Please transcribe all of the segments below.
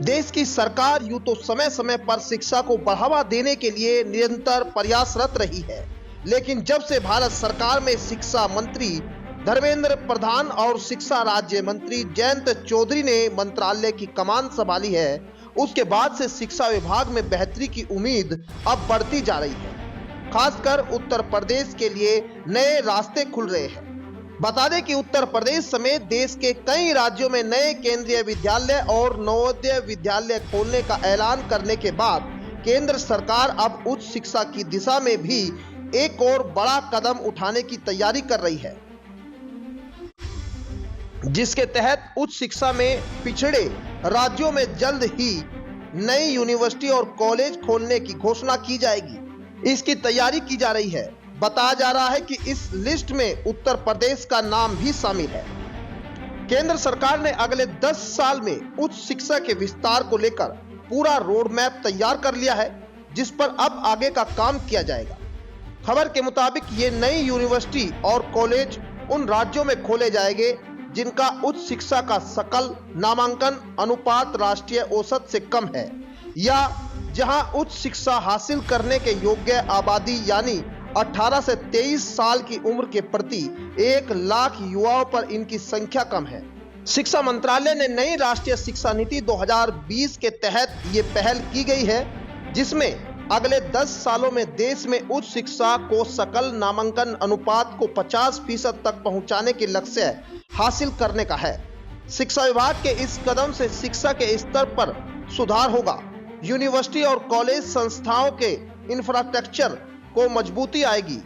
देश की सरकार यूं तो समय समय पर शिक्षा को बढ़ावा देने के लिए निरंतर प्रयासरत रही है, लेकिन जब से भारत सरकार में शिक्षा मंत्री धर्मेंद्र प्रधान और शिक्षा राज्य मंत्री जयंत चौधरी ने मंत्रालय की कमान संभाली है, उसके बाद से शिक्षा विभाग में बेहतरी की उम्मीद अब बढ़ती जा रही है। खासकर उत्तर प्रदेश के लिए नए रास्ते खुल रहे हैं। बता दें कि उत्तर प्रदेश समेत देश के कई राज्यों में नए केंद्रीय विद्यालय और नवोदय विद्यालय खोलने का ऐलान करने के बाद केंद्र सरकार अब उच्च शिक्षा की दिशा में भी एक और बड़ा कदम उठाने की तैयारी कर रही है, जिसके तहत उच्च शिक्षा में पिछड़े राज्यों में जल्द ही नई यूनिवर्सिटी और कॉलेज खोलने की घोषणा की जाएगी। इसकी तैयारी की जा रही है। बताया जा रहा है कि इस लिस्ट में उत्तर प्रदेश का नाम भी शामिल है। केंद्र सरकार ने अगले 10 साल में उच्च शिक्षा के विस्तार को लेकर पूरा रोड मैप तैयार कर लिया है, जिस पर अब आगे का काम किया जाएगा। खबर के मुताबिक ये नई यूनिवर्सिटी और कॉलेज उन राज्यों में खोले जाएंगे जिनका उच्च शिक्षा का सकल नामांकन अनुपात राष्ट्रीय औसत से कम है, या जहां उच्च शिक्षा हासिल करने के योग्य आबादी यानी 18 से 23 साल की उम्र के प्रति 1 लाख युवाओं पर इनकी संख्या कम है। शिक्षा मंत्रालय ने नई राष्ट्रीय शिक्षा नीति 2020 के तहत ये पहल की गई है, जिसमें अगले 10 सालों में देश में उच्च शिक्षा को सकल नामांकन अनुपात को 50% तक पहुंचाने के लक्ष्य हासिल करने का है। शिक्षा विभाग के इस कदम से शिक्षा के स्तर पर सुधार होगा। यूनिवर्सिटी और कॉलेज संस्थाओं के इंफ्रास्ट्रक्चर को मजबूती आएगी।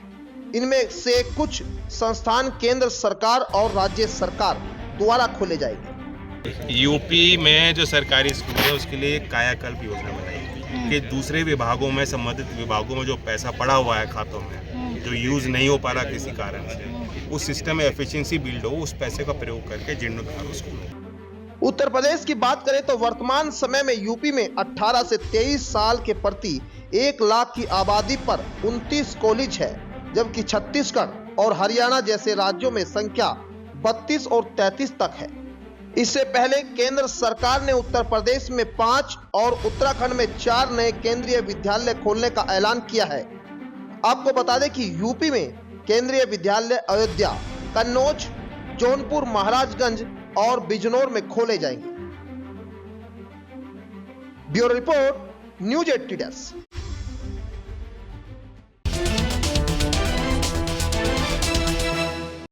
इनमें से कुछ संस्थान केंद्र सरकार और राज्य सरकार द्वारा खोले जाएंगे। यूपी में जो सरकारी स्कूल है उसके लिए कायाकल्प योजना बनाई कि दूसरे विभागों में, संबंधित विभागों में जो पैसा पड़ा हुआ है खातों में, जो यूज नहीं हो पा रहा किसी कारण से, उस सिस्टम में एफिशिएंसी बिल्ड हो, उस पैसे का प्रयोग करके जीर्णोद्धार स्कूल। उत्तर प्रदेश की बात करें तो वर्तमान समय में यूपी में 18 से 23 साल के प्रति 1 लाख की आबादी पर 29 कॉलेज है, जबकि छत्तीसगढ़ और हरियाणा जैसे राज्यों में संख्या 32 और 33 तक है। इससे पहले केंद्र सरकार ने उत्तर प्रदेश में 5 और उत्तराखंड में 4 नए केंद्रीय विद्यालय खोलने का ऐलान किया है। आपको बता दें कि यूपी में केंद्रीय विद्यालय अयोध्या, कन्नौज, जौनपुर, महाराजगंज और बिजनौर में खोले जाएंगे। Bureau report, news 80 desk.